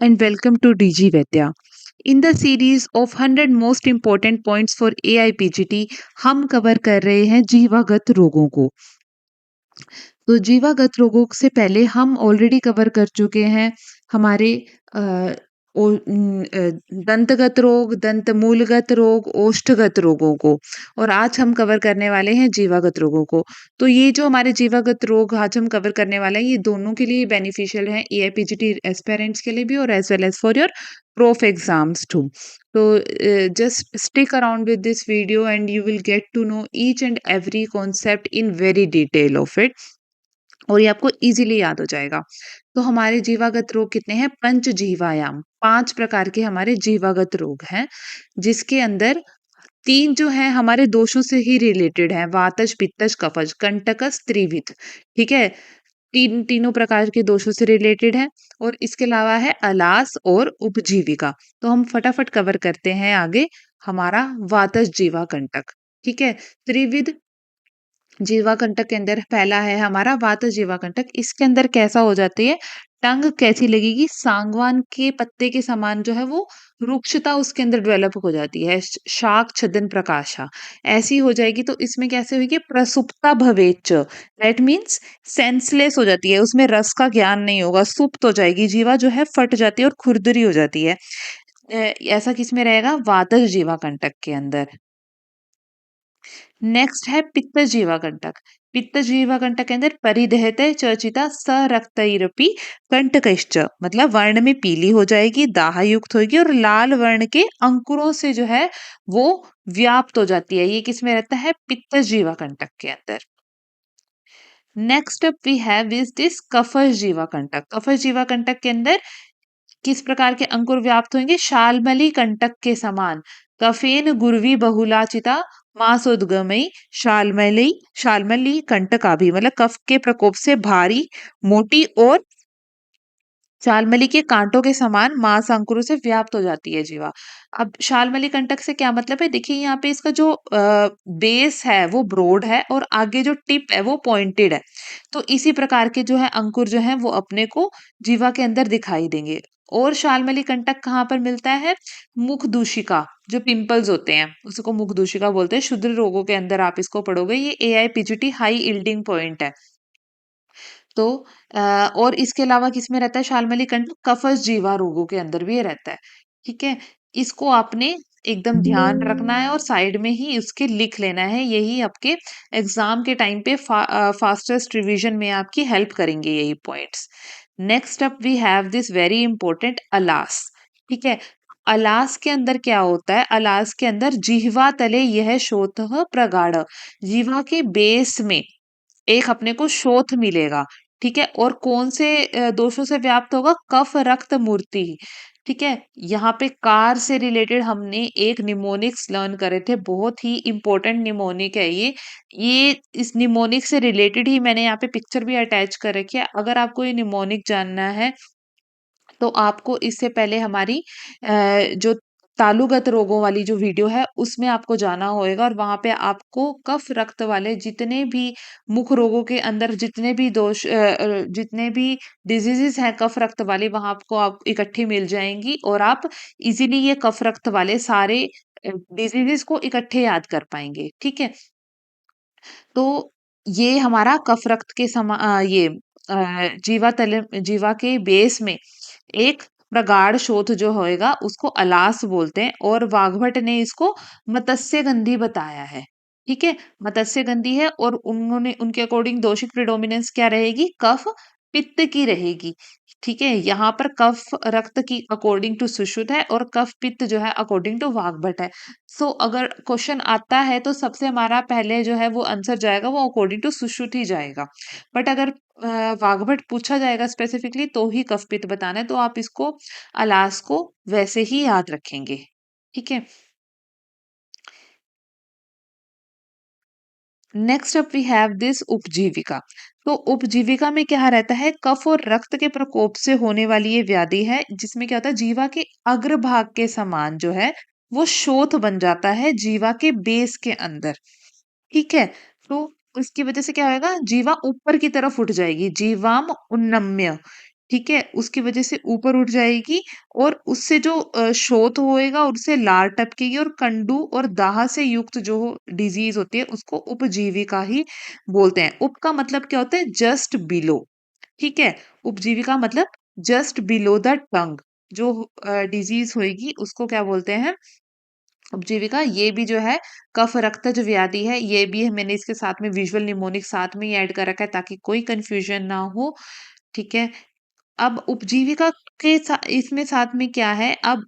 and welcome to DG Vedya. In the series of 100 most important points for AIPGT, हम cover कर रहे हैं जीवागत रोगों को। तो जीवागत रोगों से पहले हम ऑलरेडी कवर कर चुके हैं हमारे अ, दंतगत रोग, दंतमूलगत रोग, ओष्ठगत रोगों को और आज हम कवर करने वाले हैं जीवागत रोगों को। तो ये जो हमारे जीवागत रोग आज हम कवर करने वाले हैं ये दोनों के लिए बेनिफिशियल हैं, एआईपीजीटी एस्पिरेंट्स के लिए भी और as well as for your prof exams too. तो just stick around with this video and you will get to know each and every concept in very detail of it और ये आपको easily याद हो जाएगा। तो हमारे जीवागत रोग कितने हैं? पंचजीवायाम, 5 प्रकार के हमारे जीवागत रोग हैं, जिसके अंदर 3 जो हैं हमारे दोषों से ही रिलेटेड हैं, वातज, पित्तज, कफज, कंटकस, त्रिविध, ठीक है? तीनों प्रकार के दोषों से रिलेटेड है और इसके अलावा है अलास और उपजीविका। तो हम फटाफट कवर करते हैं आगे हमारा वातज जीवा कंटक, ठीक है? त्रिविध जीवा कंटक के अंदर पहला है हमारा वात जीवा कंटक। इसके अंदर कैसा हो जाती है, टंग कैसी लगेगी, सांगवान के पत्ते के समान जो है वो रुक्षता उसके अंदर डेवलप हो जाती है, शाक छदन प्रकाशा ऐसी हो जाएगी। तो इसमें कैसे होगी, प्रसुप्ता भवेच, दैट मीन्स सेंसलेस हो जाती है, उसमें रस का ज्ञान नहीं होगा, सुप्त हो जाएगी, जीवा जो है फट जाती है और खुरदरी हो जाती है। ऐसा किसमें रहेगा, वातज जीवा कंटक के अंदर। नेक्स्ट है पित्त जीवा कंटक। पित्त जीवा कंटक के अंदर परिदहते चर्चिता सरक्तैरपि कंटकश्च, मतलब वर्ण में पीली हो जाएगी, दाह युक्त होगी और लाल वर्ण के अंकुरों से जो है वो व्याप्त हो जाती है। ये किसमें रहता है, पित्त जीवा कंटक के अंदर। Next up we have is this कफज जीवा कंटक। कफज जीवा कंटक के अंदर किस प्रकार के अंकुर व्याप्त होंगे, शालमली कंटक के समान, कफेन गुर्वी बहुलाचिता मासोद्गमयी शालमली, शालमली कंटका भी मतलब कफ के प्रकोप से भारी, मोटी और शालमली के कांटों के समान मांस अंकुरों से व्याप्त हो जाती है जीवा। अब शालमली कंटक से क्या मतलब है, देखिए यहाँ पे इसका जो बेस है वो ब्रॉड है और आगे जो टिप है वो पॉइंटेड है। तो इसी प्रकार के जो है अंकुर जो है वो अपने को जीवा के अंदर दिखाई देंगे। और शालमली कंटक कहाँ पर मिलता है, मुख दूषिका, जो पिंपल्स होते हैं उसको मुख दूषिका बोलते हैं। क्षुद्र रोगों के अंदर आप इसको पढ़ोगे, ये एआईपीजीटी हाई इल्डिंग पॉइंट है। तो और इसके अलावा किसमें रहता है शालमली कंटक, कफज जीवा रोगों के अंदर भी ये रहता है, ठीक है? इसको आपने एकदम ध्यान रखना है और साइड में ही उसके लिख लेना है, यही आपके एग्जाम के टाइम पे फास्टेस्ट रिवीजन में आपकी हेल्प करेंगे यही points. Next up we have this very important अलास, ठीक है? अलास के अंदर क्या होता है, अलास के अंदर जिह्वा तले यह शोथ प्रगाढ़, जीवा के बेस में एक अपने को शोथ मिलेगा, ठीक है? और कौन से दोषों से व्याप्त होगा, कफ रक्त मूर्ति, ठीक है? यहाँ पे कार से रिलेटेड हमने एक निमोनिक्स लर्न करे थे, बहुत ही इंपॉर्टेंट निमोनिक है ये इस निमोनिक से रिलेटेड ही मैंने यहाँ पे पिक्चर भी अटैच कर रखी है। अगर आपको ये निमोनिक जानना है तो आपको इससे पहले हमारी जो तालुगत रोगों वाली जो वीडियो है उसमें आपको जाना होएगा और वहां पे आपको कफ रक्त वाले जितने भी मुख रोगों के अंदर जितने भी जितने भी डिजीजेस हैं कफ रक्त वाले, वहां आपको आप इकट्ठी मिल जाएंगी और आप इजीली ये कफ रक्त वाले सारे डिजीजेस को इकट्ठे याद कर पाएंगे, ठीक है? तो ये हमारा कफ रक्त के ये जीवा के बेस में एक प्रगाढ़ शोथ जो होएगा उसको अलास बोलते हैं और वाग्भट ने इसको मत्स्य गंधी बताया है, ठीक है? मत्स्य गंधी है और उन्होंने उनके अकॉर्डिंग दोषिक प्रिडोमिनेंस क्या रहेगी, कफ पित्त की रहेगी, ठीक है? यहाँ पर कफ रक्त की अकॉर्डिंग टू सुश्रुत है और कफ पित्त जो है अकॉर्डिंग टू वाग्भट है। सो अगर क्वेश्चन आता है तो सबसे हमारा पहले जो है वो आंसर जाएगा वो अकॉर्डिंग टू सुश्रुत ही जाएगा। बट अगर वाग्भट पूछा जाएगा स्पेसिफिकली तो ही कफपित्त बताना है, तो आप इसको अलास को वैसे ही याद रखेंगे, ठीक है? Next up we have this उपजीविका। तो उपजीविका में क्या रहता है, कफ और रक्त के प्रकोप से होने वाली ये व्याधि है जिसमें क्या होता है, जीवा के अग्रभाग के समान जो है वो शोथ बन जाता है जीवा के बेस के अंदर, ठीक है? तो उसकी वजह से क्या होएगा, जीवा ऊपर की तरफ उठ जाएगी, जीवाम उन्नम्य, ठीक है? उसकी वजह से ऊपर उठ जाएगी और उससे जो शोथ होएगा और उससे लार टपकेगी और कंडू और दाह से युक्त जो डिज़ीज़ होती है उसको उपजीविका ही बोलते हैं। उप का मतलब क्या होता है? जस्ट बिलो, ठीक है? उपजीविका मतलब जस्ट बिलो द टंग जो डिज़ीज़ होएगी उसको क्या बोलते हैं? उपजीविका। ये भी जो है कफ रक्तज व्याधि है, ये भी है, मैंने इसके साथ में विजुअल निमोनिक साथ में ही ऐड कर रखा है ताकि कोई कन्फ्यूजन ना हो, ठीक है? अब उपजीविका के इसमें साथ में क्या है अब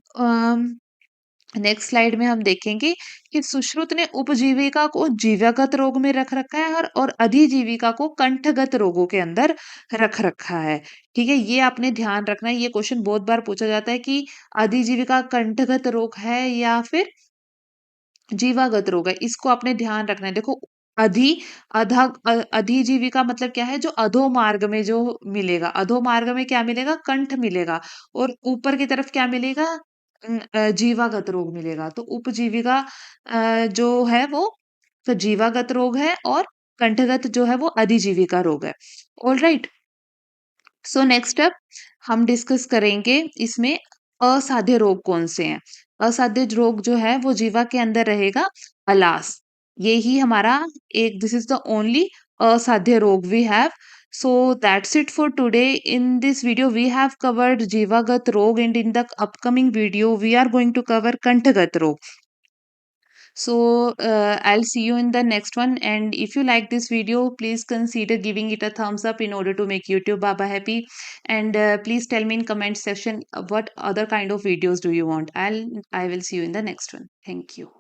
नेक्स्ट स्लाइड में हम देखेंगे कि सुश्रुत ने उपजीविका को जीवागत रोग में रख रखा है और अधिजीविका को कंठगत रोगों के अंदर रख रखा है। ठीक है, ये आपने ध्यान रखना है। ये क्वेश्चन बहुत बार पूछा जाता है कि अधिजीविका कंठगत रोग है या फिर जीवागत रोग है, इसको आपने ध्यान रखना है। देखो अधि अधिजीविका मतलब क्या है? जो अधो मार्ग में जो मिलेगा, अधो मार्ग में क्या मिलेगा? कंठ मिलेगा और ऊपर की तरफ क्या मिलेगा? जीवागत रोग मिलेगा। तो उपजीविका जो है वो तो जीवागत रोग है और कंठगत जो है वो अधिजीविका रोग है। All right. So next up हम डिस्कस करेंगे इसमें असाध्य रोग कौन से हैं। असाध्य रोग जो है वो जीवा के अंदर रहेगा अलास। ये ही हमारा एक दिस इज द ओनली असाध्य रोग we have. So that's it for today. In this video we have covered जीवागत रोग and in the upcoming video we are going to cover कंठगत रोग. So I'll see you in the next one. And if you like this video, please consider giving it a thumbs up in order to make YouTube Baba happy. And please tell me in comment section what other kind of videos do you want. I will see you in the next one. Thank you.